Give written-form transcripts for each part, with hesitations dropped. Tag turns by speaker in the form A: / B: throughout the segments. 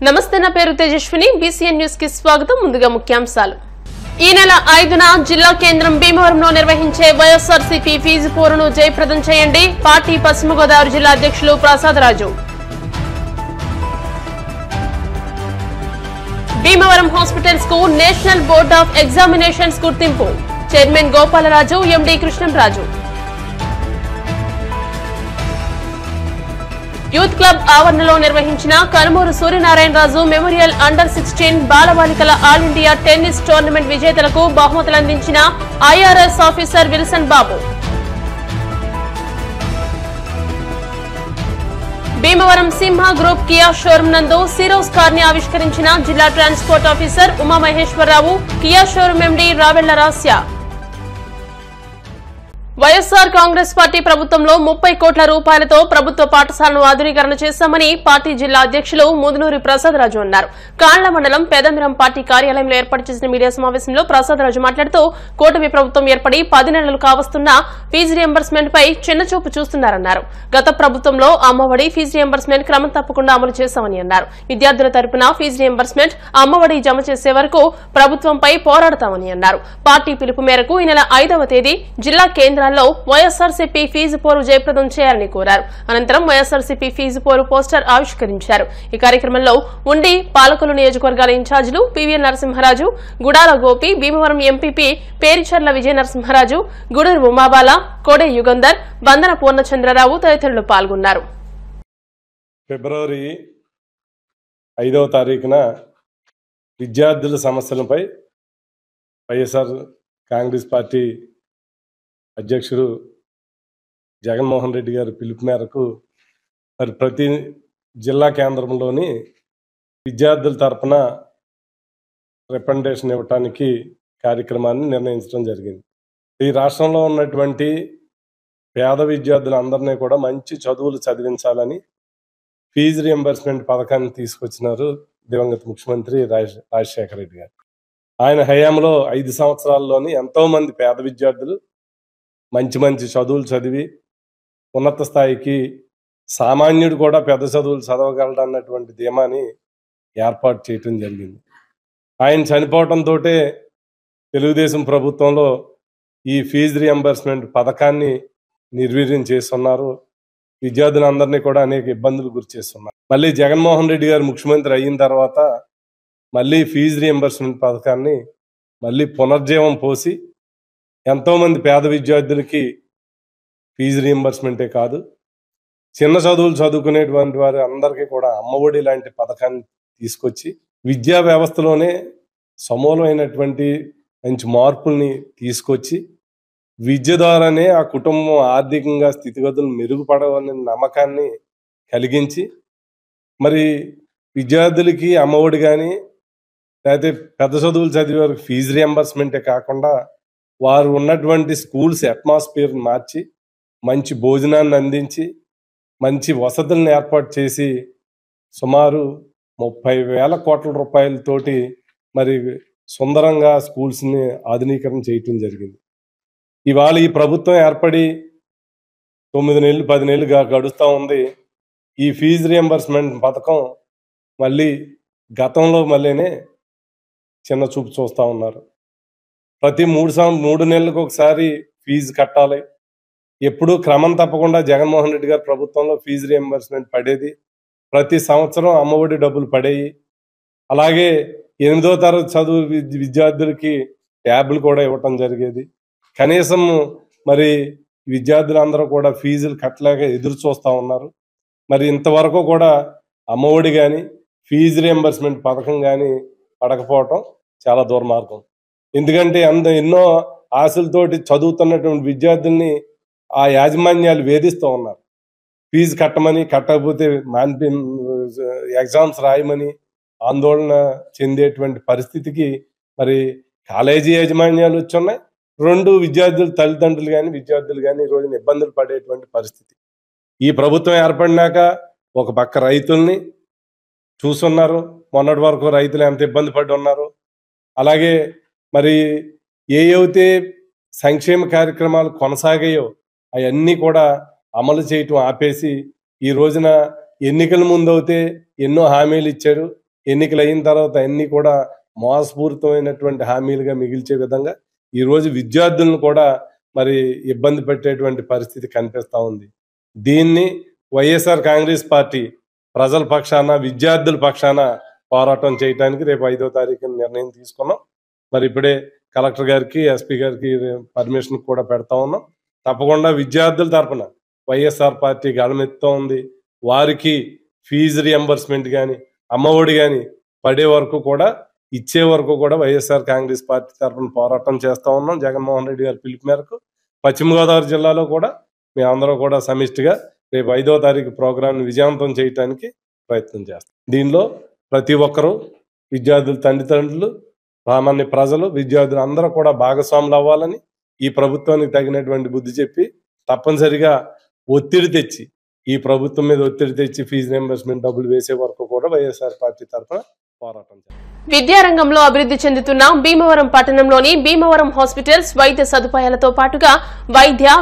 A: నమస్తే, నా పేరు తేజస్విని. బీసీఎన్ న్యూస్ కి స్వాగతం. ముందుగా ముఖ్యాంశాలు. ఈ నెల 5న జిల్లా కేంద్రం భీమవరంలో నిర్వహించే వైఎస్ఆర్సీపీ ఫీజు పోరును జయప్రదం చేయండి. పార్టీ పశ్చిమ గోదావరి జిల్లా అధ్యక్షులు ప్రసాదరాజు. భీమవరం హాస్పిటల్స్ కు నేషనల్ బోర్డ్ ఆఫ్ ఎగ్జామినేషన్స్ గుర్తింపు. Chairman Gopalaraju, MD Krishnamraju. Youth club ఆవరణలో నిర్వహించిన కనుమూరు సూర్యనారాయణరాజు మెమోరియల్ అండర్-16 బాలబాలికల ఆల్ ఇండియా టెన్నిస్ టోర్నమెంట్ విజేతలకు బహుమతులందించిన IRS officer Wilson Babu. Bhimavaram Simha group Kia showroom నందు సిరోస్ కార్ ని ఆవిష్కరించిన జిల్లా transport officer Umamaheswararao, Kia showroom MD Ravella Rasya. YSR Congress party ప్రభుత్వంలో 30 కోట్ల రూపాయలతో ప్రభుత్వ పాఠశాలను ఆధునీకరణ చేశామని పార్టీ జిల్లా అధ్యక్షులు ముదునూరి ప్రసాదరాజు అన్నారు. కాళ్ల మండలం పెదమిరం పార్టీ కార్యాలయంలో ఏర్పాటు చేసిన మీడియా సమావేశంలో ప్రసాదరాజు మాట్లాడుతూ కూటమి ప్రభుత్వం ఏర్పడి 10 నెలలు కావస్తున్న ఫీజు రియంబర్స్మెంట్ పై చిన్నచూపు చూస్తున్నారన్నారు. గత ప్రభుత్వంలో అమ్మఒడి ఫీజు రియంబర్స్మెంట్ క్రమం తప్పకుండా అమలు చేశామని అన్నారు. విద్యార్థుల తరపున ఫీజు రియంబర్స్మెంట్, అమ్మఒడి జమ చేసే వరకు ప్రభుత్వంపై పోరాడతామని అన్నారు. పార్టీ పిలుపు మేరకు ఈ నెల 5వ తేదీ జిల్లా కేంద్రాల్లో వైఎస్ఆర్సీపీ ఫీజు పోరు జయప్రదం చేయాలని కోరారు. అనంతరం వైఎస్ఆర్సీపీ ఫీజు పోరు పోస్టర్ ఆవిష్కరించారు. ఈ కార్యక్రమంలో ఉండి పాలకులు నియోజకవర్గాల ఇన్ఛార్జీలు పివిఎన్ నరసింహరాజు, గుడాల గోపి, భీమవరం ఎంపీపీ పేరిచర్ల విజయ నరసింహరాజు, గుడూరు ఉమాబాల, కోడే యుగంధర్, బందన పూర్ణచంద్రరావు తదితరులు పాల్గొన్నారు.
B: ఫిబ్రవరి 5వ తారీఖున విద్యార్థుల సమస్యలపై వైఎస్ఆర్ కాంగ్రెస్ పార్టీ అధ్యక్షుడు జగన్మోహన్ రెడ్డి గారి పిలుపు మేరకు మరి ప్రతి జిల్లా కేంద్రంలోని విద్యార్థుల తరపున రిప్రజెంటేషన్ ఇవ్వటానికి కార్యక్రమాన్ని నిర్ణయించడం జరిగింది. ఈ రాష్ట్రంలో ఉన్నటువంటి పేద విద్యార్థులందరినీ కూడా మంచి చదువులు చదివించాలని ఫీజు రియంబర్స్మెంట్ పథకాన్ని తీసుకొచ్చినారు దివంగత ముఖ్యమంత్రి రాజశేఖర రెడ్డి గారు. ఆయన హయాంలో 5 సంవత్సరాల్లోని ఎంతో మంది పేద విద్యార్థులు మంచి చదువులు చదివి ఉన్నత స్థాయికి సామాన్యుడు కూడా పెద్ద చదువులు చదవగలడు అన్నటువంటి ధీమాని ఏర్పాటు చేయటం జరిగింది. ఆయన చనిపోవడంతో తెలుగుదేశం ప్రభుత్వంలో ఈ ఫీజు రియంబర్స్మెంట్ పథకాన్ని నిర్వీర్యం చేస్తున్నారు. విద్యార్థులందరినీ కూడా అనేక ఇబ్బందులు గురి చేస్తున్నారు. మళ్ళీ జగన్మోహన్ రెడ్డి గారు ముఖ్యమంత్రి అయిన తర్వాత మళ్ళీ ఫీజు రియంబర్స్మెంట్ పథకాన్ని మళ్ళీ పునర్జీవం పోసి ఎంతోమంది పేద విద్యార్థులకి ఫీజు రియంబర్స్మెంటే కాదు, చిన్న చదువులు చదువుకునేటువంటి వారి అందరికీ కూడా అమ్మఒడి లాంటి పథకాన్ని తీసుకొచ్చి విద్యా వ్యవస్థలోనే సమూలమైనటువంటి మంచి మార్పుల్ని తీసుకొచ్చి విద్య ద్వారానే ఆ కుటుంబం ఆర్థికంగా స్థితిగతులు మెరుగుపడవనే నమ్మకాన్ని కలిగించి మరి విద్యార్థులకి అమ్మఒడి కానీ లేకపోతే పెద్ద చదువులు చదివే వారికి ఫీజు రియంబర్స్మెంటే కాకుండా వారు ఉన్నటువంటి స్కూల్స్ అట్మాస్ఫియర్ మార్చి మంచి భోజనాన్ని అందించి మంచి వసతులను ఏర్పాటు చేసి సుమారు 30,000 కోట్ల రూపాయలతోటి మరి సుందరంగా స్కూల్స్ని ఆధునీకరణ చేయటం జరిగింది. ఇవాళ ఈ ప్రభుత్వం ఏర్పడి 9 నెలలు 10 నెలలుగా గడుస్తూ ఉంది. ఈ ఫీజు రియంబర్స్మెంట్ పథకం మళ్ళీ గతంలో మళ్ళీనే చిన్న చూపు చూస్తూ ఉన్నారు. ప్రతి 3 నెలలకు ఒకసారి ఫీజు కట్టాలి. ఎప్పుడూ క్రమం తప్పకుండా జగన్మోహన్ రెడ్డి గారి ప్రభుత్వంలో ఫీజు రియంబర్స్మెంట్ పడేది. ప్రతి సంవత్సరం అమ్మఒడి డబ్బులు పడేవి. అలాగే 8వ తరగతి చదువు విద్యార్థులకి ట్యాబ్లు కూడా ఇవ్వటం జరిగేది. కనీసం మరి విద్యార్థులందరూ కూడా ఫీజులు కట్టలేక ఎదురు చూస్తూ ఉన్నారు. మరి ఇంతవరకు కూడా అమ్మఒడి కానీ ఫీజు రియంబర్స్మెంట్ పథకం కానీ పడకపోవటం చాలా దుర్మార్గం. ఎందుకంటే ఎన్నో ఆశలతోటి చదువుతున్నటువంటి విద్యార్థుల్ని ఆ యాజమాన్యాలు వేధిస్తూ ఉన్నారు. ఫీజు కట్టమని, కట్టకపోతే ఎగ్జామ్స్ రాయమని ఆందోళన చెందేటువంటి పరిస్థితికి మరి కాలేజీ యాజమాన్యాలు వచ్చున్నాయి. 2 విద్యార్థులు తల్లిదండ్రులు కానీ విద్యార్థులు కానీ ఈ రోజున ఇబ్బందులు పడేటువంటి పరిస్థితి. ఈ ప్రభుత్వం ఏర్పడినాక ఒక పక్క రైతుల్ని చూస్తున్నారు. మొన్నటి వరకు రైతులు ఎంత ఇబ్బంది పడి ఉన్నారు. అలాగే మరి ఏవైతే సంక్షేమ కార్యక్రమాలు కొనసాగాయో అవన్నీ కూడా అమలు చేయటం ఆపేసి ఈ రోజున ఎన్నికల ముందు అయితే ఎన్నో హామీలు ఇచ్చారు. ఎన్నికలు అయిన తర్వాత అన్ని కూడా మోసపూరితమైనటువంటి హామీలుగా మిగిల్చే విధంగా ఈరోజు విద్యార్థులను కూడా మరి ఇబ్బంది పెట్టేటువంటి పరిస్థితి కనిపిస్తూ ఉంది. దీన్ని వైఎస్ఆర్ కాంగ్రెస్ పార్టీ ప్రజల పక్షాన విద్యార్థుల పక్షాన పోరాటం చేయడానికి రేపు 5వ తారీఖున నిర్ణయం తీసుకున్నాం. మరి ఇప్పుడే కలెక్టర్ గారికి ఎస్పీ గారికి పర్మిషన్ కూడా పెడతా ఉన్నాం. తప్పకుండా విద్యార్థుల తరఫున వైఎస్ఆర్ పార్టీ గళమెత్తుతూ ఉంది. వారికి ఫీజు రియంబర్స్మెంట్ కానీ అమ్మఒడి కానీ పడే వరకు కూడా ఇచ్చే వరకు కూడా వైఎస్ఆర్ కాంగ్రెస్ పార్టీ తరఫున పోరాటం చేస్తూ ఉన్నాం. జగన్మోహన్ రెడ్డి గారి పిలుపు మేరకు పశ్చిమ గోదావరి జిల్లాలో కూడా మేమందరం కూడా సమిష్టిగా రేపు 5వ తారీఖు ప్రోగ్రాంని విజయవంతం చేయడానికి ప్రయత్నం చేస్తాం. దీనిలో ప్రతి ఒక్కరూ విద్యార్థుల తల్లిదండ్రులు, సామాన్య ప్రజలు, విద్యార్థులు అందరూ కూడా భాగస్వాములు అవ్వాలని ఈ ప్రభుత్వానికి తగినటువంటి బుద్ధి చెప్పి తప్పనిసరిగా ఒత్తిడి తెచ్చి ఈ ప్రభుత్వం మీద ఒత్తిడి తెచ్చి ఫీజు రియంబర్స్మెంట్ డబ్బులు వేసే వరకు కూడా వైఎస్ఆర్ పార్టీ తరఫున పోరాటం చేస్తాం.
A: విద్యారంగంలో అభివృద్ధి చెందుతున్న భీమవరం పట్టణంలోని భీమవరం హాస్పిటల్స్ వైద్య సదుపాయాలతో పాటుగా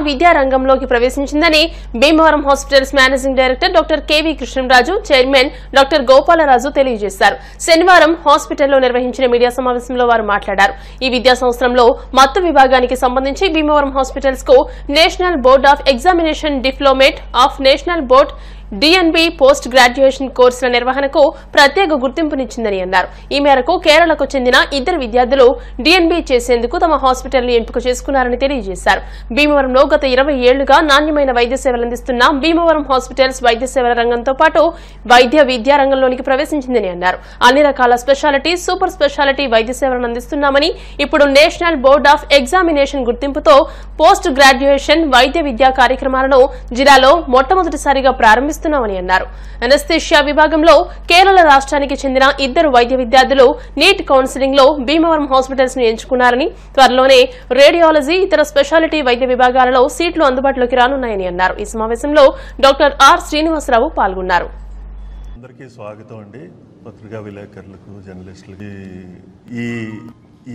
A: విద్యా రంగంలోకి ప్రవేశించిందని Bhimavaram hospitals managing director doctor KV Krishnaraju, chairman doctor Gopalaraju తెలియజేశారు. శనివారం హాస్పిటల్లో నిర్వహించిన మీడియా సమావేశంలో వారు మాట్లాడారు. ఈ విద్యా సంవత్సరంలో మత్తు విభాగానికి సంబంధించి భీమవరం హాస్పిటల్స్ కు national board of examination diplomat of national board DNB post graduation కోర్సుల నిర్వహణకు ప్రత్యేక గుర్తింపునిచ్చిందని అన్నారు. ఈ మేరకు కేరళకు చెందిన 2 విద్యార్థులు డిఎన్బి చేసేందుకు తమ హాస్పిటల్ ని ఎంపిక చేసుకున్నారని తెలియజేశారు. భీమవరంలో గత 20 ఏళ్లుగా నాణ్యమైన వైద్య సేవలు అందిస్తున్న భీమవరం హాస్పిటల్స్ వైద్య సేవల రంగంతో పాటు విద్యా రంగంలోనికి ప్రవేశించిందని అన్నారు. అన్ని రకాల స్పెషాలిటీ, సూపర్ స్పెషాలిటీ వైద్య సేవలను అందిస్తున్నామని, ఇప్పుడు నేషనల్ బోర్డ్ ఆఫ్ ఎగ్జామినేషన్ గుర్తింపుతో పోస్ట్ గ్రాడ్యుయేషన్ వైద్య విద్యా కార్యక్రమాలను జిల్లాలో మొట్టమొదటిసారిగా ప్రారంభిస్తున్నారు అన్నారు. అనస్థీషియా విభాగంలో కేరళ రాష్ట్రానికి చెందిన 2 వైద్య విద్యార్థులు నీట్ కౌన్సిలింగ్ లో భీమవరం హాస్పిటల్స్ ను ఎంచుకున్నారని, త్వరలోనే రేడియాలజీ, ఇతర స్పెషాలిటీ వైద్య విభాగాలలో సీట్లు అందుబాటులోకి రానున్నాయని అన్నారు. ఈ సమావేశంలో డాక్టర్ ఆర్ శ్రీనివాసరావు పాల్గొన్నారు.
C: అందరికీ స్వాగతం అండి. పత్రికా విలేకరులకు, జర్నలిస్టులకి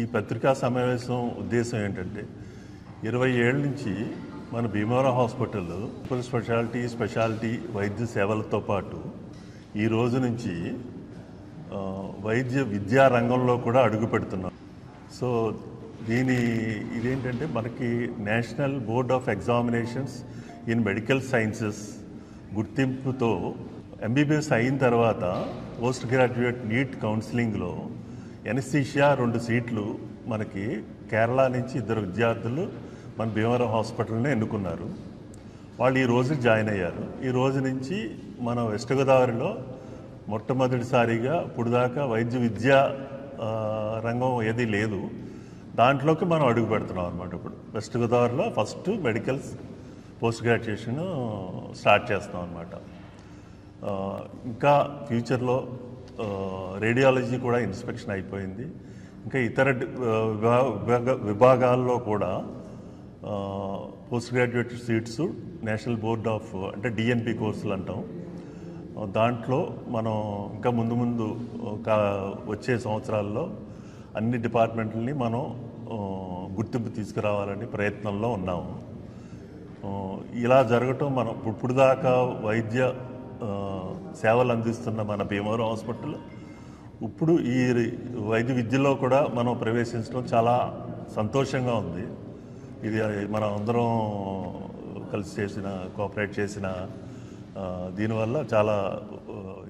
C: ఈ పత్రికా సమావేశం ఉద్దేశం ఏంటంటే 20 ఏళ్ల నుంచి మన భీమవరం హాస్పిటల్ సూపర్ స్పెషాలిటీ వైద్య సేవలతో పాటు ఈ రోజు నుంచి వైద్య విద్యా రంగంలో కూడా అడుగు పెడుతున్నాం. సో ఇదేంటంటే మనకి national board of examinations in medical sciences గుర్తింపుతో ఎంబీబీఎస్ అయిన తర్వాత పోస్ట్ గ్రాడ్యుయేట్ నీట్ కౌన్సిలింగ్లో ఎనస్థీషియా 2 సీట్లు మనకి కేరళ నుంచి 2 విద్యార్థులు మన భీమవరం హాస్పిటల్ని ఎన్నుకున్నారు. వాళ్ళు ఈ రోజు జాయిన్ అయ్యారు. ఈ రోజు నుంచి మన వెస్ట్ గోదావరిలో మొట్టమొదటిసారిగా ఇప్పుడు దాకా వైద్య విద్యా రంగం ఏది లేదు, దాంట్లోకి మనం అడుగు పెడుతున్నాం అనమాట. ఇప్పుడు వెస్ట్ గోదావరిలో first medical post graduation start చేస్తాం అనమాట. ఇంకా ఫ్యూచర్లో రేడియాలజీ కూడా ఇన్స్పెక్షన్ అయిపోయింది. ఇంకా ఇతర విభాగాల్లో కూడా post graduate seats national board of అంటే డిఎన్పి కోర్సులు అంటాం, దాంట్లో మనం ఇంకా ముందు వచ్చే సంవత్సరాల్లో అన్ని డిపార్ట్మెంట్లని మనం గుర్తింపు తీసుకురావాలని ప్రయత్నంలో ఉన్నాము. ఇలా జరగటం మనం ఇప్పుడు దాకా వైద్య సేవలు అందిస్తున్న మన భీమవరం హాస్పిటల్ ఇప్పుడు ఈ వైద్య విద్యలో కూడా మనం ప్రవేశించడం చాలా సంతోషంగా ఉంది. ఇది మనం అందరం కలిసి కోఆపరేట్ చేసిన దీనివల్ల చాలా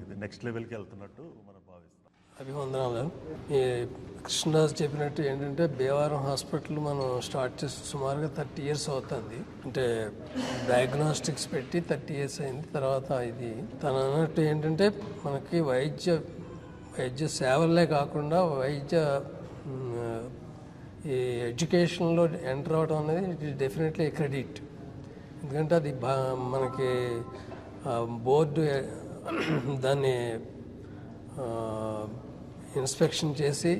C: ఇది నెక్స్ట్ లెవెల్కి వెళ్తున్నట్టు మనం భావిస్తాం.
D: అభివందనాలు. ఈ కృష్ణరాజు చెప్పినట్టు ఏంటంటే భీమవరం హాస్పిటల్ మనం స్టార్ట్ చేసి సుమారుగా 30 years అవుతుంది. అంటే డయాగ్నోస్టిక్స్ పెట్టి 30 years అయింది. తర్వాత ఇది తను అన్నట్టు ఏంటంటే మనకి వైద్య సేవలే కాకుండా ఈ ఎడ్యుకేషన్లో ఎంటర్ అవడం అనేది ఇట్ ఈస్ డెఫినెట్లీ క్రెడిట్. ఎందుకంటే అది మనకి బోర్డు దాన్ని ఇన్స్పెక్షన్ చేసి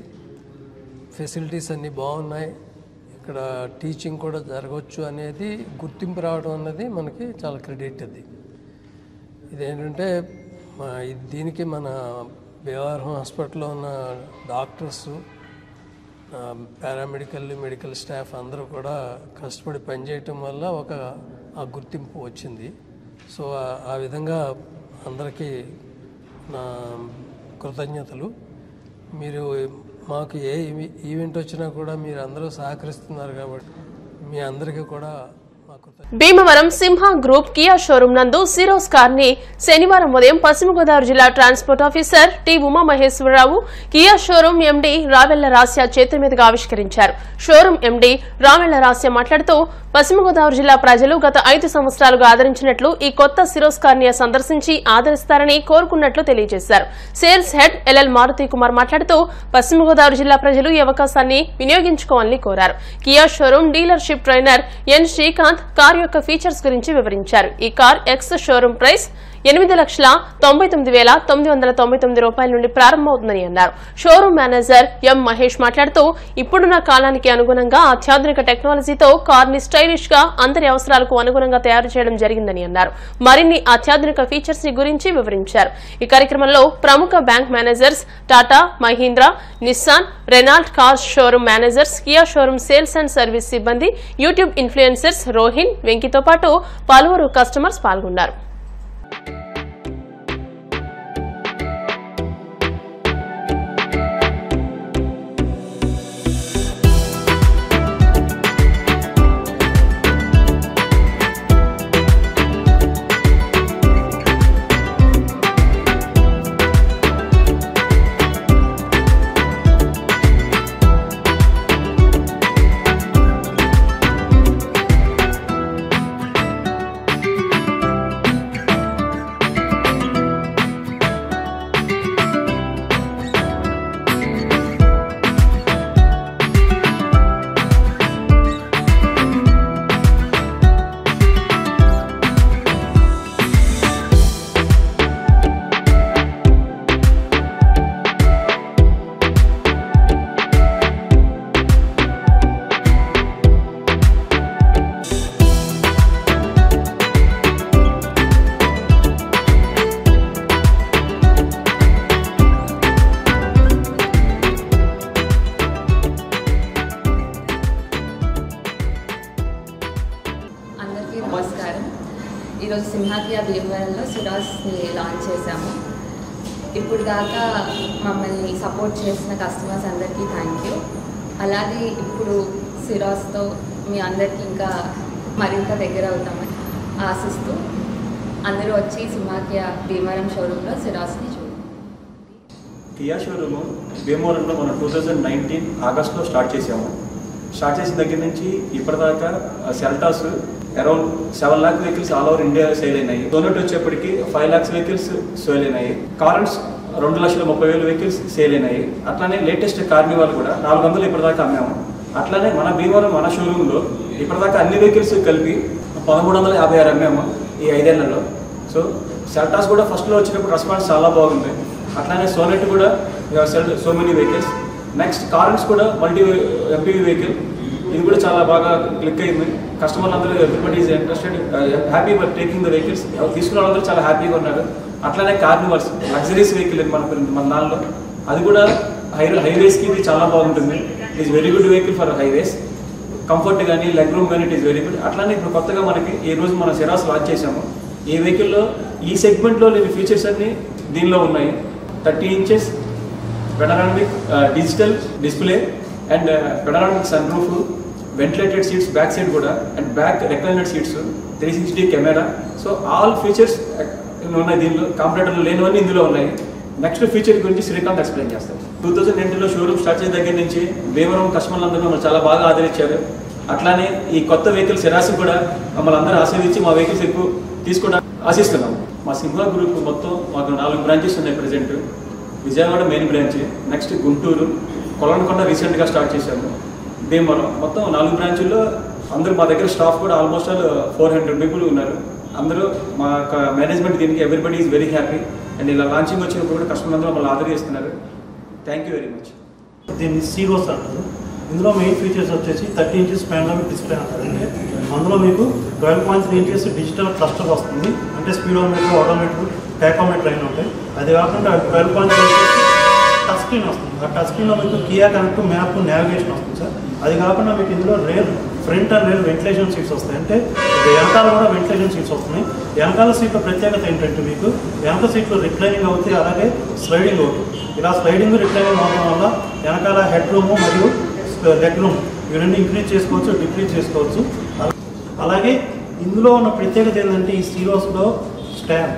D: ఫెసిలిటీస్ అన్నీ బాగున్నాయి, ఇక్కడ టీచింగ్ కూడా జరగవచ్చు అనేది గుర్తింపు రావడం అన్నది మనకి చాలా క్రెడిట్. అది ఇదేంటంటే దీనికి మన భీమవరం హాస్పిటల్లో ఉన్న డాక్టర్స్, పారామెడికల్, మెడికల్ స్టాఫ్ అందరూ కూడా కష్టపడి పనిచేయటం వల్ల ఆ గుర్తింపు వచ్చింది. సో ఆ విధంగా అందరికీ నా కృతజ్ఞతలు. మీరు మాకు ఏ ఈవెంట్ వచ్చినా కూడా మీరు అందరూ సహకరిస్తున్నారు కాబట్టి మీ అందరికీ కూడా
A: Bhimavaram Simha group Kia showroom నందు సిరోస్ కార్ ని శనివారం ఉదయం పశ్చిమ గోదావరి జిల్లా transport officer T Umamaheswararao Kia showroom MD Ravella Rasya చేతుల మీదుగా ఆవిష్కరించారు. షోరూం ఎండీ రావెళ్ల రాస్య మాట్లాడుతూ పశ్చిమ గోదావరి జిల్లా ప్రజలు గత 5 సంవత్సరాలుగా ఆదరించినట్లు ఈ కొత్త సిరోస్ కార్ ని సందర్శించి ఆదరిస్తారని కోరుకున్నట్లు తెలియజేశారు. Sales head LL Maruti Kumar మాట్లాడుతూ పశ్చిమ గోదావరి జిల్లా ప్రజలు ఈ అవకాశాన్ని వినియోగించుకోవాలని కోరారు. Kia showroom dealership trainer N Srikanth car యొక్క ఫీచర్స్ గురించి వివరించారు. ఈ కార్ ఎక్స్ షోరూం ప్రైస్ 8,99,999 రూపాయల నుండి ప్రారంభమవుతుందని అన్నారు. షోరూం మేనేజర్ ఎం మహేష్ మాట్లాడుతూ ఇప్పుడున్న కాలానికి అనుగుణంగా అత్యాధునిక టెక్నాలజీతో కార్ ని స్టైలిష్ గా అందరి అవసరాలకు అనుగుణంగా తయారు చేయడం జరిగిందని అన్నారు. మరిన్ని అత్యాధునిక ఫీచర్స్ ని గురించి వివరించారు. ఈ కార్యక్రమంలో ప్రముఖ bank managers, Tata, Mahindra, Nissan, Renault cars showroom managers, Kia showroom sales and service సిబ్బంది, యూట్యూబ్ ఇన్ఫ్లుయెన్సర్స్ రోహిన్, వెంకీతో పాటు పలువురు కస్టమర్స్ పాల్గొన్నారు.
E: నమస్కారం. ఈరోజు సింహాకియా భీమవరంలో సిరాస్ని లాంచ్ చేశాము. ఇప్పుడు దాకా మమ్మల్ని సపోర్ట్ చేసిన కస్టమర్స్ అందరికీ థ్యాంక్ యూ. అలాగే ఇప్పుడు సిరాస్తో మీ అందరికీ ఇంకా మరింత దగ్గర అవుతామని ఆశిస్తూ అందరూ వచ్చి సింహాకియా భీమవరం షోరూంలో సిరాస్ని చూడండి.
F: కియా షోరూము భీమవరంలో మనం 2019 ఆగస్టులో స్టార్ట్ చేసాము. స్టార్ట్ చేసిన దగ్గర నుంచి ఇప్పటిదాకా Seltos around 7 lakh vehicles all over India sale అయినాయి. సోనట్ వచ్చేప్పటికి 5 lakhs వెహికల్స్ సేల్ అయినాయి. కారన్స్ 2,30,000 వెహికల్స్ సేల్ అయినాయి. అట్లానే లేటెస్ట్ కార్నివాల్ కూడా 400 ఇప్పటిదాకా అమ్మాము. అట్లానే మన భీమవరం మన షోరూంలో ఇప్పటిదాకా అన్ని వెహికల్స్ కలిపి 1,356 అమ్మాము ఈ 5 ఏళ్లలో. సో సెల్టాస్ కూడా ఫస్ట్లో వచ్చినప్పుడు రెస్పాన్స్ చాలా బాగుంది. అట్లానే సోనెట్ కూడా సో మెనీ వెహికల్స్. నెక్స్ట్ కారన్స్ కూడా మల్టీ ఎంపీవీ వెహికల్, ఇది కూడా చాలా బాగా క్లిక్ అయింది. కస్టమర్లు అందరూ everybody is interested, happy for taking the vehicles. తీసుకున్న వాళ్ళందరూ చాలా హ్యాపీగా ఉన్నారు. అట్లానే కార్నివాల్స్ లగ్జరీస్ వెహికల్ మన దానిలో అది కూడా హైవేస్కి ఇది చాలా బాగుంటుంది. It is very good vehicle for highways. Comfort కానీ లెగ్ రూమ్ కానీ ఇట్ ఈస్ వెరీ గుడ్. అట్లానే ఇప్పుడు కొత్తగా మనకి ఈ రోజు మనం సిరాస్ లాంచ్ చేసాము. ఈ వెహికల్లో ఈ సెగ్మెంట్లో లేని ఫీచర్స్ అన్నీ దీనిలో ఉన్నాయి. 30 inches panoramic digital display and panoramic sun roof, ventilated seats back side కూడా, and back recliner seats, 360 camera. So all features ఉన్నాయి దీనిలో. కాంపిటేటర్లు లేనివన్నీ ఇందులో ఉన్నాయి. నెక్స్ట్ ఫీచర్ గురించి శ్రీకాంత్ ఎక్స్ప్లెయిన్ చేస్తారు. 2019లో షోరూమ్ స్టార్ట్ చేసిన దగ్గర నుంచి భీమవరం కస్టమర్లు అందరూ మమ్మల్ని చాలా బాగా ఆదరించారు. అట్లానే ఈ కొత్త వెహికల్ సిరాస్ కూడా మమ్మల్ని అందరూ ఆశీర్వించి మా వెహికల్స్ ఎక్కువ తీసుకోవడానికి ఆశిస్తున్నాము. మా సింహా గ్రూప్ మొత్తం మాకు 4 బ్రాంచెస్ ఉన్నాయి present. Vijayawada main branch, next Guntur, Kolanakonda రీసెంట్గా స్టార్ట్ చేశాము. భీమవరం మొత్తం 4 బ్రాంచుల్లో అందరూ మా దగ్గర స్టాఫ్ కూడా ఆల్మోస్ట్ 400 పీపుల్ ఉన్నారు. అందరూ మా మేనేజ్మెంట్ దీనికి everybody is very happy. And ఇలా లాంచింగ్ వచ్చినప్పుడు కూడా కస్టమర్ అందరూ మమ్మల్ని ఆదరిస్తున్నారు. Thank you very much.
G: దీన్ని సిరోస్ అంటారు. ఇందులో మెయిన్ ఫీచర్స్ వచ్చేసి 30 inches పానోరామిక్ డిస్ప్లే అంటారండి. అందులో మీకు 12.3 inches డిజిటల్ క్లస్టర్ వస్తుంది. అంటే స్పీడోమీటర్, ఆటోమీటర్, టైకోమీటర్ అయినా ఉంటాయి. అది కాకుండా 12.3 inches టచ్ స్క్రీన్ వస్తుంది. ఆ టచ్ స్క్రీన్లో మీకు కియా కనెక్ట్, మ్యాప్, నావిగేషన్ వస్తుంది సార్. అది కాకుండా మీకు ఇందులో front and rare ventilation seats వస్తాయి. అంటే వెనకాల కూడా వెంటిలేషన్ సీట్స్ వస్తున్నాయి. వెనకాల సీట్ల ప్రత్యేకత ఏంటంటే మీకు వెనక సీట్లు రిక్లైనింగ్ అవుతాయి, అలాగే స్లైడింగ్ అవుతుంది. ఇలా స్లైడింగ్ రిక్లైనింగ్ అవడం వల్ల వెనకాల హెడ్ రూమ్ మరియు లెగ్ రూమ్ ఇవి రెండు ఇంక్రీజ్ చేసుకోవచ్చు, డిక్రీజ్ చేసుకోవచ్చు. అలాగే ఇందులో ఉన్న ప్రత్యేకత ఏంటంటే ఈ సీరోస్లో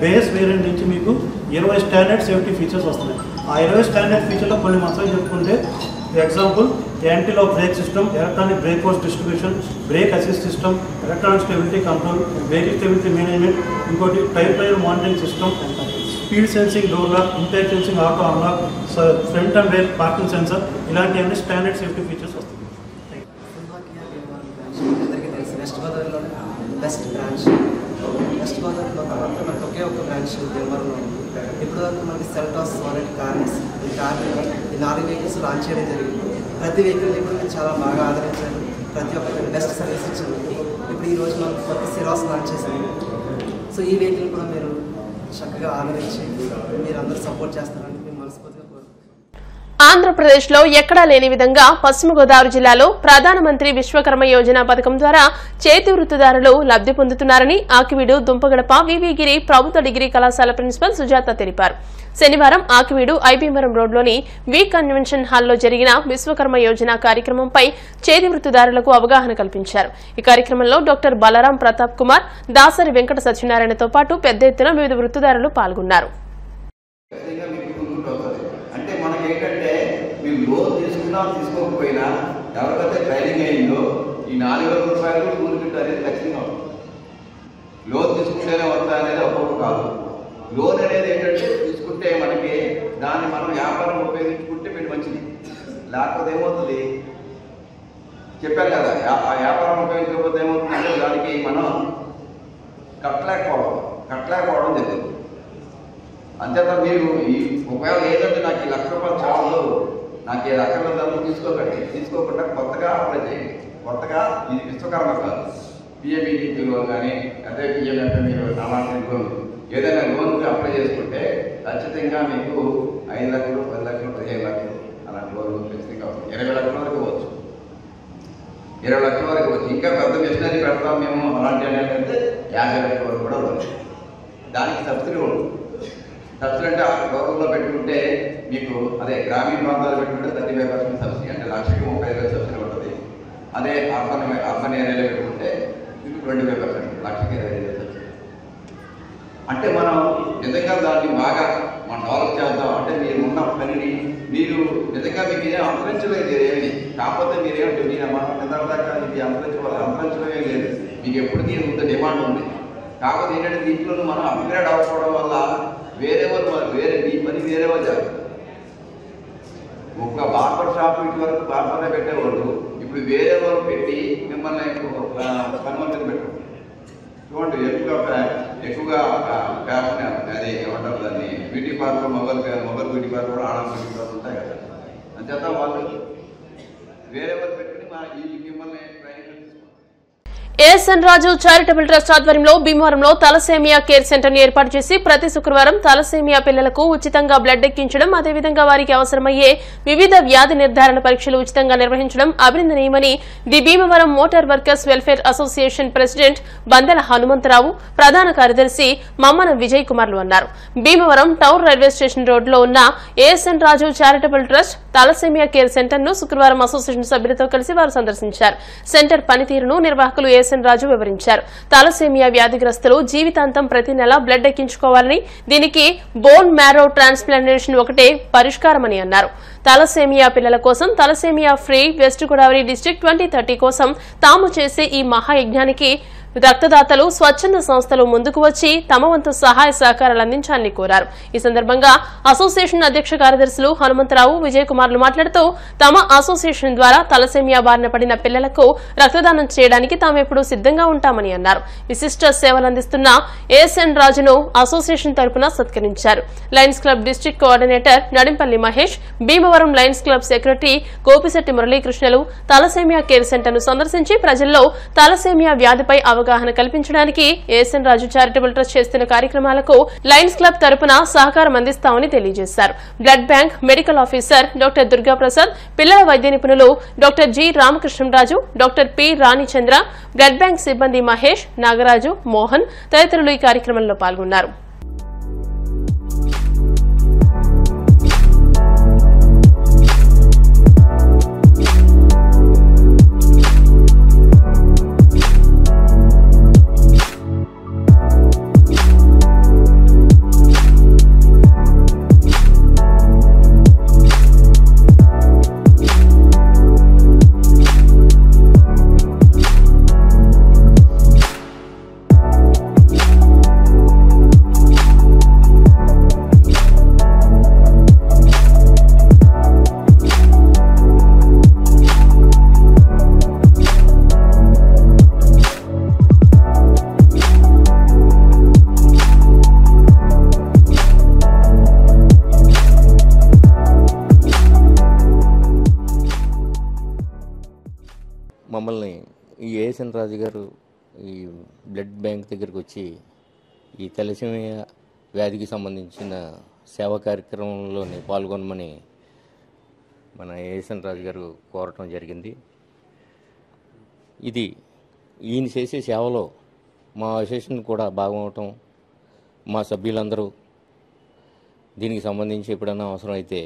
G: బేస్ వేరియంట్ నుంచి మీకు 20 స్టాండర్డ్ సేఫ్టీ ఫీచర్స్ వస్తున్నాయి. ఆ 20 స్టాండర్డ్ ఫీచర్లో కొన్ని మంచిగా చెప్పుకుంటే example anti lock brake system, electronic brake force distribution, brake assist system, electronic stability control, brake stability management, ఇంకోటి tyre pressure monitoring system, speed sensing door lock, impair sensing auto unlock, front and rear parking sensor, ఇలాంటివన్నీ standard safety features వస్తాయి.
H: West గోదావరిలో best branch. West గోదావరిలో తర్వాత మనకు ఒకే ఒక branch భీమవరంలో ఉంది. ఇప్పటివరకు మనకి సెల్టాస్, సోనెట్, కార్నిక్స్ ఈ 4 వెహికల్స్ లాంచ్ చేయడం జరిగింది. ప్రతి వెహికల్ని కూడా మేము చాలా బాగా ఆదరించారు, ప్రతి ఒక్కరికి బెస్ట్ సర్వీస్ ఇచ్చాము. ఇప్పుడు ఈరోజు మనం కొత్త సిరాస్ లాంచ్ చేశాము. సో ఈ వెహికల్ కూడా మీరు చక్కగా ఆదరించి మీరు అందరూ సపోర్ట్ చేస్తారని మేము మనస్ఫూర్తిగా కోరుకుంటున్నాం.
A: ఆంధ్రప్రదేశ్లో ఎక్కడా లేని విధంగా పశ్చిమ గోదావరి జిల్లాలో ప్రధానమంత్రి విశ్వకర్మ యోజన పథకం ద్వారా చేతి వృత్తిదారులు లబ్ది పొందుతున్నారని ఆకివీడు దుంపగడప వివిగిరి ప్రభుత్వ డిగ్రీ కళాశాల ప్రిన్సిపల్ సుజాత తెలిపారు. శనివారం ఆకివీడు ఐబీవరం రోడ్లోని వి కన్వెన్షన్ హాల్లో జరిగిన విశ్వకర్మ యోజన కార్యక్రమంపై చేతి వృత్తిదారులకు అవగాహన కల్పించారు. ఈ కార్యక్రమంలో డాక్టర్ బలరాం ప్రతాప్ కుమార్, దాసరి వెంకట సత్యనారాయణతో పాటు పెద్ద ఎత్తున వివిధ వృత్తిదారులు పాల్గొన్నారు.
I: అంటే మనకి ఏంటంటే మీరు లోన్ తీసుకున్నా తీసుకోకపోయినా ఎవరికైతే ట్రైనింగ్ అయిందో ఈ 4,000 రూపాయలు కూలిపెట్టు అనేది ఖచ్చితంగా లోన్ తీసుకుంటేనే వస్తా అనేది ఒక్కొక్క కాదు. లోన్ అనేది ఏంటంటే తీసుకుంటే మనకి దాన్ని మనం వ్యాపారం ఉపయోగించుకుంటే మీరు మంచిది, లేకపోతే ఏమవుతుంది చెప్పారు కదా, ఆ వ్యాపారం ఉపయోగించకపోతే ఏమవుతుందంటే దానికి మనం కట్టలేకపోవడం జరుగుతుంది. అంతేత మీరు ఈ ఒకవేళ ఏదంటే నాకు ఈ ₹1,00,000 చాలు, నాకు ఈ ₹1,00,000 తీసుకోకుండా కొత్తగా అప్లై చేయండి. కొత్తగా ఇది విశ్వకర్మ కాదు, పిఎంఈలో కానీ అదే పిఎంఎఫ్ఎంఈలో అలాంటి లోన్ ఏదైనా లోన్కి అప్లై చేసుకుంటే ఖచ్చితంగా మీకు 5 లక్షలు, 10 లక్షలు, 15 లక్షలు అలాంటి లోన్లు ఖచ్చితంగా వస్తుంది. 20 లక్షల వరకు ఇవ్వచ్చు, 20 లక్షల వరకు ఇవ్వచ్చు. ఇంకా పెద్ద మిషనరీ పెడతాం మేము అలాంటి ఏంటంటే 50 లక్షల వరకు కూడా ఇవ్వచ్చు. దానికి సబ్సిడీ ఉంటుంది. సబ్సిడీ అంటే ఆ గవర్నమెంట్లో పెట్టుకుంటే మీకు అదే గ్రామీణ ప్రాంతాలు పెట్టుకుంటే 35% సబ్సిడీ, అంటే లక్షకి 35,000 సబ్సిడీ ఉంటుంది. అదే అర్బన్ ఏరియాలో పెట్టుకుంటే మీకు 25%, లక్షకి 25,000 సబ్సిడీ. అంటే మనం నిజంగా దాన్ని బాగా మనం డెవలప్ చేద్దాం. అంటే మీరు ఉన్న పనిని మీరు నిజంగా మీకు ఏం అంతరించలేదు ఏమి, కాకపోతే మీరేమిటి మీరు మనం నిద్రదాకా ఇది అంతరించడమే లేదు, మీకు ఎప్పటికీ ఇంత డిమాండ్ ఉంది. కాకపోతే ఏంటంటే దీంట్లో మనం అప్గ్రేడ్ అవ్వకపోవడం వల్ల వేరే మీ పని వేరే వాళ్ళు చేస్తారు. ఒక బార్బర్ షాప్ ఇటు వరకు బార్బర్నే పెట్టేవాళ్ళు, ఇప్పుడు వేరే వాళ్ళు పెట్టి మిమ్మల్ని పనుల మీద పెట్టారు. చూడండి, ఎక్కువగా ఫ్యాషన్ అది ఏమంటారు దాన్ని, beauty parlour, mobile beauty parlour, ఆడ బ్యూటీ పార్లర్ ఉంటాయి కదా. అంచేత వాళ్ళు వేరే వాళ్ళు పెట్టుకుని మిమ్మల్ని ట్రైనింగ్ తీసుకుంటారు.
A: ఏఎస్ఎన్ రాజు చారిటబుల్ ట్రస్ట్ ఆధ్వర్యంలో భీమవరంలో తలసేమియా కేర్ సెంటర్ ను ఏర్పాటు చేసి ప్రతి శుక్రవారం తలసేమియా పిల్లలకు ఉచితంగా బ్లడ్ ఎక్కించడం, అదేవిధంగా వారికి అవసరమయ్యే వివిధ వ్యాధి నిర్ధారణ పరీక్షలు ఉచితంగా నిర్వహించడం అభినందనీయమని the Bhimavaram motor workers welfare association president Bandela Hanumantharao, ప్రధాన కార్యదర్శి మమ్మన విజయ్ కుమార్లు అన్నారు. భీమవరం టౌన్ రైల్వే స్టేషన్ రోడ్లో ఉన్న ASN Raju charitable trust thalassaemia care centre ను శుక్రవారం అసోసియేషన్ సభ్యులతో కలిసి వారు సందర్శించారు. సెంటర్ పనితీరును నిర్వాహకులు ఏఎస్ఎన్ రాజు వివరించారు. తలసేమియా వ్యాధిగ్రస్తులు జీవితాంతం ప్రతి నెల బ్లడ్ ఎక్కించుకోవాలని, దీనికి బోన్ మ్యారో ట్రాన్స్ప్లాంటేషన్ ఒకటే పరిష్కారమని అన్నారు. తలసేమియా పిల్లల కోసం thalassemia free West Godavari district 2030 కోసం తాము చేసే ఈ మహాయజ్ఞానికి రక్తదాతలు, స్వచ్ఛంద సంస్థలు ముందుకు వచ్చి తమ వంతు సహాయ సహకారాలు అందించాలని కోరారు. ఈ సందర్భంగా అసోసియేషన్ అధ్యక్ష కార్యదర్శులు హనుమంతరావు, విజయ్ కుమార్లు మాట్లాడుతూ తమ అసోసియేషన్ ద్వారా తలసేమియా బారిన పడిన పిల్లలకు రక్తదానం చేయడానికి తామెప్పుడు సిద్దంగా ఉంటామని అన్నారు. విశిష్ట సేవలందిస్తున్న ఏఎస్ఎన్ రాజును అసోసియేషన్ తరపున సత్కరించారు. Lions Club district coordinator Nadimpalli Mahesh, Bhimavaram Bhimavaram Lions Club secretary Gopisetti మురళీకృష్ణలు తలసేమియా కేర్ సెంటర్ ను సందర్శించి ప్రజల్లో తలసేమియా వ్యాధిపై అవగాహన కల్పించడానికి ఏఎస్ఎన్ రాజు చారిటబుల్ ట్రస్ట్ చేస్తున్న కార్యక్రమాలకు లయన్స్ క్లబ్ తరపున సహకారం అందిస్తామని తెలియజేశారు. Blood bank medical officer doctor Durgaprasad, పిల్లల వైద్య నిపుణులు doctor G Ramakrishnaraju, doctor P Ranichandra, blood bank సిబ్బంది మహేష్, నాగరాజు, మోహన్ తదితరులు ఈ కార్యక్రమంలో పాల్గొన్నారు.
J: మమ్మల్ని ఈ ఏఎస్ఎన్ రాజు గారు ఈ బ్లడ్ బ్యాంక్ దగ్గరికి వచ్చి ఈ తలసేమియా వ్యాధికి సంబంధించిన సేవా కార్యక్రమంలోని పాల్గొనమని మన ఏఎస్ఎన్ రాజు గారు కోరటం జరిగింది. ఇది ఈయన చేసే సేవలో మా అసోసియేషన్ కూడా భాగం అవటం, మా సభ్యులందరూ దీనికి సంబంధించి ఎప్పుడైనా అవసరం అయితే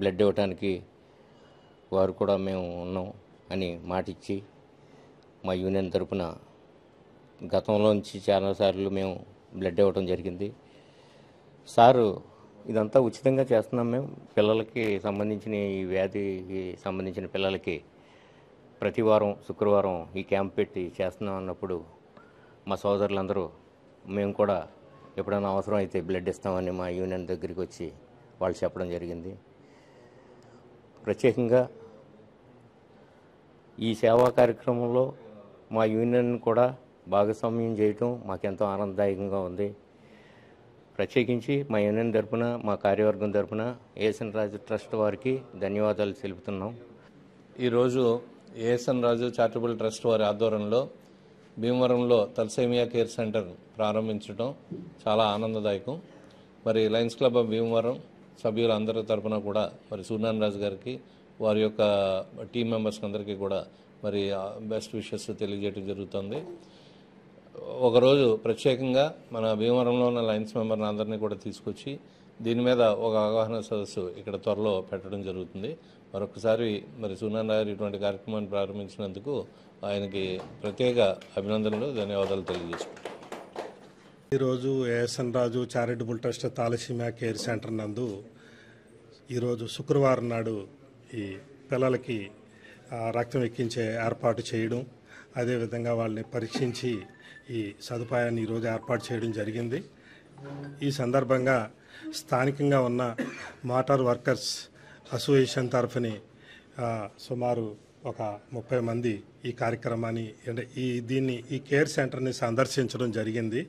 J: బ్లడ్ ఇవ్వటానికి వారు కూడా మేము ఉన్నాం అని మాటిచ్చి మా యూనియన్ తరపున గతంలోంచి చాలాసార్లు మేము బ్లడ్ ఇవ్వడం జరిగింది. సారు ఇదంతా ఉచితంగా చేస్తున్నాం. మేము పిల్లలకి సంబంధించిన ఈ వ్యాధికి సంబంధించిన పిల్లలకి ప్రతి వారం శుక్రవారం ఈ క్యాంప్ పెట్టి చేస్తున్నాం అన్నప్పుడు మా సోదరులందరూ మేము కూడా ఎప్పుడైనా అవసరం అయితే బ్లడ్ ఇస్తామని మా యూనియన్ దగ్గరికి వచ్చి వాళ్ళు చెప్పడం జరిగింది. ప్రత్యేకంగా ఈ సేవా కార్యక్రమంలో మా యూనియన్ కూడా భాగస్వామ్యం చేయటం మాకెంతో ఆనందదాయకంగా ఉంది. ప్రత్యేకించి మా యూనియన్ తరపున, మా కార్యవర్గం తరపున ఏఎస్ఎన్ రాజు ట్రస్ట్ వారికి ధన్యవాదాలు తెలుపుతున్నాం.
K: ఈరోజు ఏఎస్ఎన్ రాజు చారిటబుల్ ట్రస్ట్ వారి ఆధ్వర్యంలో భీమవరంలో తలసేమియా కేర్ సెంటర్ ప్రారంభించడం చాలా ఆనందదాయకం. మరి లయన్స్ క్లబ్ ఆఫ్ భీమవరం సభ్యులందరి తరపున కూడా మరి సూర్యనారాయణ రాజు గారికి, వారి యొక్క టీం మెంబర్స్ అందరికీ కూడా మరి బెస్ట్ విషెస్ తెలియజేయడం జరుగుతుంది. ఒకరోజు ప్రత్యేకంగా మన భీమవరంలో ఉన్న లయన్స్ మెంబర్ని అందరినీ కూడా తీసుకొచ్చి దీని మీద ఒక అవగాహన సదస్సు ఇక్కడ త్వరలో పెట్టడం జరుగుతుంది. మరొకసారి మరి సూర్యనారాయణ గారు ఇటువంటి కార్యక్రమాన్ని ప్రారంభించినందుకు ఆయనకి ప్రత్యేక అభినందనలు, ధన్యవాదాలు తెలియజేసుకుంటాం.
L: ఈరోజు ASN Raju charitable trust thalassaemia care centre నందు ఈరోజు శుక్రవారం నాడు ఈ పిల్లలకి రక్తం ఎక్కించే ఏర్పాటు చేయడం, అదేవిధంగా వాళ్ళని పరీక్షించి ఈ సదుపాయాన్ని ఈరోజు ఏర్పాటు చేయడం జరిగింది. ఈ సందర్భంగా స్థానికంగా ఉన్న మోటార్ వర్కర్స్ అసోసియేషన్ తరఫుని సుమారు ఒక 30 మంది ఈ కార్యక్రమాన్ని అంటే ఈ కేర్ సెంటర్ని సందర్శించడం జరిగింది.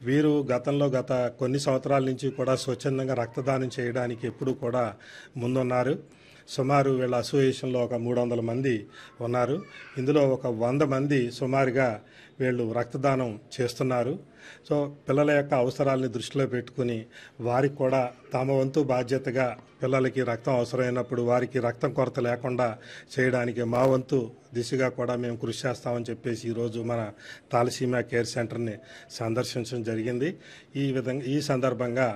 L: వీరు గత కొన్ని సంవత్సరాల నుంచి కూడా స్వచ్ఛందంగా రక్తదానం చేయడానికి ఎప్పుడూ కూడా ముందున్నారు. సుమారు వీళ్ళ అసోసియేషన్లో ఒక 300 మంది ఉన్నారు. ఇందులో ఒక 100 మంది సుమారుగా వీళ్ళు రక్తదానం చేస్తున్నారు. సో పిల్లల యొక్క అవసరాలని దృష్టిలో పెట్టుకుని వారికి కూడా తమ వంతు బాధ్యతగా పిల్లలకి రక్తం అవసరమైనప్పుడు వారికి రక్తం కొరత లేకుండా చేయడానికి మా వంతు దిశగా కూడా మేము కృషి చేస్తామని చెప్పేసి ఈరోజు మన తలసేమియా కేర్ సెంటర్ని సందర్శించడం జరిగింది. ఈ సందర్భంగా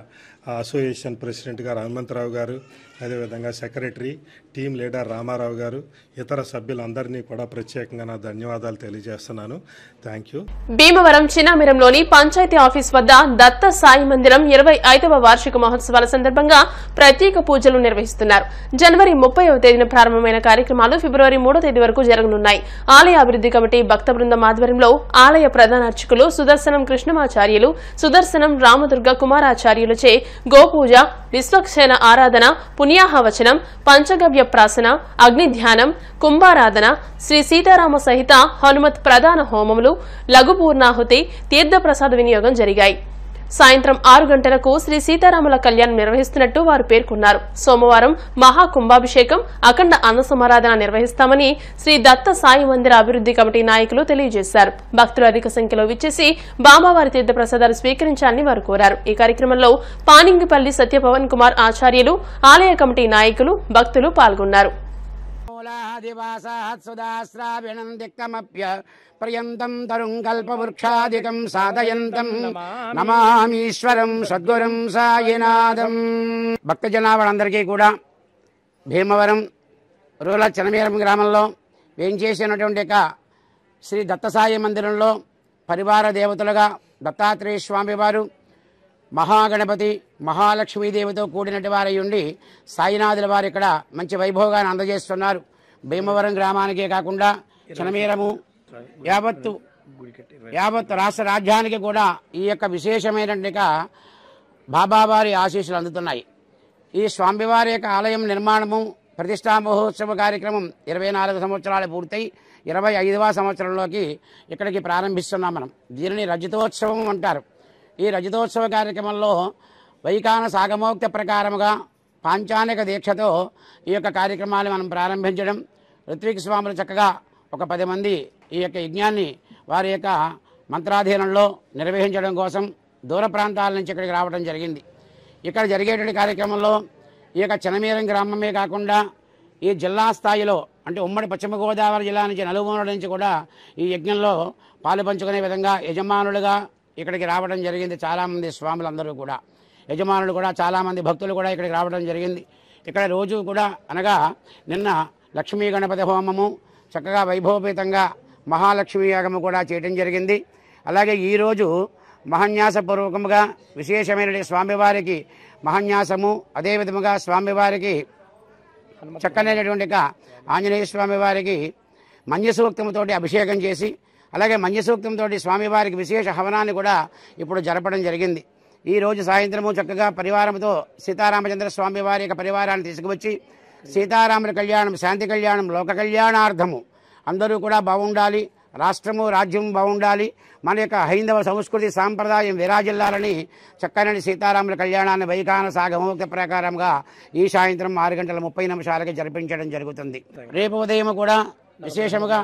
L: అసోసియేషన్ ప్రెసిడెంట్ గారు హనుమంతరావు గారు, అదేవిధంగా సెక్రటరీ, టీం లీడర్ రామారావు గారు, ఇతర సభ్యులందరినీ కూడా ప్రత్యేకంగా నా ధన్యవాదాలు తెలియజేస్తున్నాను. Thank you.
A: భీమవరం చిన్నామిరంలోని పంచాయతీ ఆఫీస్ వద్ద దత్త సాయి మందిరం 25వ వార్షిక మహోత్సవాల సందర్భంగా ప్రత్యేక పూజలు నిర్వహిస్తున్నారు. జనవరి 30వ తేదీన ప్రారంభమైన కార్యక్రమాలు ఫిబ్రవరి 3వ తేదీ వరకు జరగనున్నాయి. ఆలయ అభివృద్ధి కమిటీ భక్త బృందం ఆధ్వర్యంలో ఆలయ ప్రధాన అర్చకులు సుదర్శనం కృష్ణమాచార్యులు, సుదర్శనం రామదుర్గ కుమారాచార్యులచే గోపూజ, విశ్వక్షేణ ఆరాధన, పుణ్యాహవచనం, పంచగవ్య ప్రాసన, అగ్ని ధ్యానం, కుంభారాధన, శ్రీ సీతారామ సహిత హనుమత్ ప్రధాన హోమములు, లఘు పూర్ణాహుతి, తీర్థప్రసాద వినియోగం జరిగాయి. సాయంత్రం 6 గంటలకు శ్రీ సీతారాముల కళ్యాణం నిర్వహిస్తున్నట్టు వారు పేర్కొన్నారు. సోమవారం మహాకుంభాభిషేకం, అఖండ అన్న సమారాధన నిర్వహిస్తామని శ్రీ దత్త సాయి మందిర అభివృద్ధి కమిటీ నాయకులు తెలియజేశారు. భక్తులు అధిక సంఖ్యలో విచ్చేసి బామావారి తీర్థ ప్రసాదాలు స్వీకరించాలని వారు కోరారు. ఈ కార్యక్రమంలో పానింగిపల్లి సత్యపవన్ కుమార్ ఆచార్యులు, ఆలయ కమిటీ నాయకులు, భక్తులు పాల్గొన్నారు.
M: पर्यन्तं तरुङ्कल्पवृक्षादिकं साधयन्तं नमामीश्वरं सद्गुरुं सायिनाथं భక్తజనాభాలందరికీ కూడా భీమవరం రూరల్ చనమేరం గ్రామంలో వేంచేసినటువంటి శ్రీ దత్తసాయి మందిరంలో పరివార దేవతలుగా దత్తాత్రేయ స్వామి వారు, మహాగణపతి, మహాలక్ష్మీదేవితో కూడినటి వారై ఉండి సాయినాథుల వారు ఇక్కడ మంచి వైభోగాన్ని అందజేస్తున్నారు. భీమవరం గ్రామానికే కాకుండా చనమేరము యావత్ రాష్ట్ర రాజ్యానికి కూడా ఈ యొక్క విశేషమైనటువంటి బాబావారి ఆశీస్సులు అందుతున్నాయి. ఈ స్వామివారి యొక్క ఆలయం నిర్మాణము, ప్రతిష్టా మహోత్సవ కార్యక్రమం 24 సంవత్సరాలు పూర్తయి 25వ సంవత్సరంలోకి ఇక్కడికి ప్రారంభిస్తున్నాం మనం. దీనిని రజతోత్సవం అంటారు. ఈ రజతోత్సవ కార్యక్రమంలో వైఖాన సాగమోక్త ప్రకారముగా పాంచానిక దీక్షతో ఈ యొక్క కార్యక్రమాన్ని మనం ప్రారంభించడం, ఋత్విక్ స్వాములు చక్కగా ఒక 10 మంది ఈ యొక్క యజ్ఞాన్ని వారి యొక్క మంత్రాధీనంలో నిర్వహించడం కోసం దూర ప్రాంతాల నుంచి ఇక్కడికి రావడం జరిగింది. ఇక్కడ జరిగేటువంటి కార్యక్రమంలో ఈ యొక్క చనమేరం గ్రామమే కాకుండా ఈ జిల్లా స్థాయిలో అంటే ఉమ్మడి పశ్చిమ గోదావరి జిల్లా నుంచి నలుమూలల నుంచి కూడా ఈ యజ్ఞంలో పాలు పంచుకునే విధంగా యజమానులుగా ఇక్కడికి రావడం జరిగింది. చాలామంది స్వాములందరూ కూడా, యజమానులు కూడా, చాలామంది భక్తులు కూడా ఇక్కడికి రావడం జరిగింది. ఇక్కడ రోజు కూడా అనగా నిన్న లక్ష్మీ గణపతి హోమము చక్కగా వైభవపేతంగా మహాలక్ష్మీ యాగము కూడా చేయడం జరిగింది. అలాగే ఈరోజు మహాన్యాసపూర్వకముగా విశేషమైన స్వామివారికి మహాన్యాసము, అదేవిధముగా స్వామివారికి చక్కనైనటువంటి ఆంజనేయ స్వామి వారికి మన్యసూక్తంతోటి అభిషేకం చేసి, అలాగే మన్యసూక్తంతో స్వామివారికి విశేష హవనాన్ని కూడా ఇప్పుడు జరపడం జరిగింది. ఈ రోజు సాయంత్రము చక్కగా పరివారంతో సీతారామచంద్ర స్వామి వారి యొక్క పరివారాన్ని తీసుకువచ్చి సీతారాముల కళ్యాణం, శాంతి కళ్యాణం, లోక కళ్యాణార్థము అందరూ కూడా బాగుండాలి, రాష్ట్రము రాజ్యం బాగుండాలి, మన యొక్క హైందవ సంస్కృతి సాంప్రదాయం విరాజిల్లాలని చక్కని సీతారాముల కళ్యాణాన్ని వైఖాన సాగమోక్త ప్రకారంగా ఈ సాయంత్రం 6:30 జరిపించడం జరుగుతుంది. రేపు ఉదయం కూడా విశేషముగా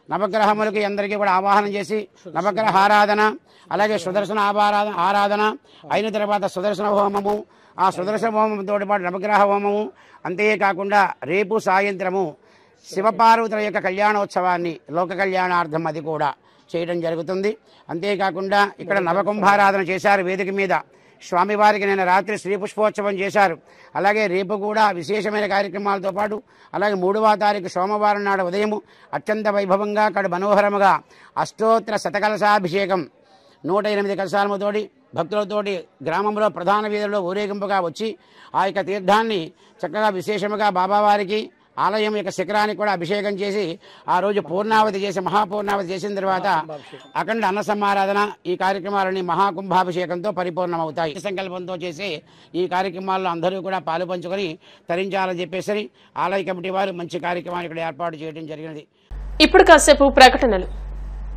M: నవగ్రహములకి అందరికీ కూడా ఆవాహనం చేసి నవగ్రహ ఆరాధన, అలాగే సుదర్శన ఆరాధన అయిన తర్వాత సుదర్శన హోమము, ఆ సుదర్శన హోమంతో పాటు నవగ్రహ హోమము, అంతేకాకుండా రేపు సాయంత్రము శివపార్వతుల యొక్క కళ్యాణోత్సవాన్ని లోక కళ్యాణార్థం అది కూడా చేయడం జరుగుతుంది. అంతేకాకుండా ఇక్కడ నవకుంభారాధన చేశారు వేదిక మీద. స్వామివారికి నిన్న రాత్రి శ్రీ పుష్పోత్సవం చేశారు. అలాగే రేపు కూడా విశేషమైన కార్యక్రమాలతో పాటు అలాగే 3వ తారీఖు సోమవారం నాడు ఉదయం అత్యంత వైభవంగా కడు మనోహరముగా అష్టోత్తర శతకలశాభిషేకం 108 కలశాలతోటి భక్తులతోటి గ్రామంలో ప్రధాన వీధుల్లో ఊరేగింపుగా వచ్చి ఆ యొక్క తీర్థాన్ని చక్కగా విశేషముగా బాబావారికి ఆలయం యొక్క శిఖరానికి కూడా అభిషేకం చేసి ఆ రోజు పూర్ణావతి చేసి మహాపూర్ణావతి చేసిన తర్వాత అఖండ అన్న సమారాధన ఈ కార్యక్రమాలని మహాకుంభాభిషేకంతో పరిపూర్ణమవుతాయి. సంకల్పంతో చేసే ఈ కార్యక్రమాల్లో అందరూ కూడా పాలు పంచుకొని తరించాలని చెప్పేసి ఆలయ కమిటీ వారు మంచి కార్యక్రమాన్ని ఇక్కడ ఏర్పాటు చేయడం జరిగినది.
A: ఇప్పుడు కాసేపు ప్రకటనలు.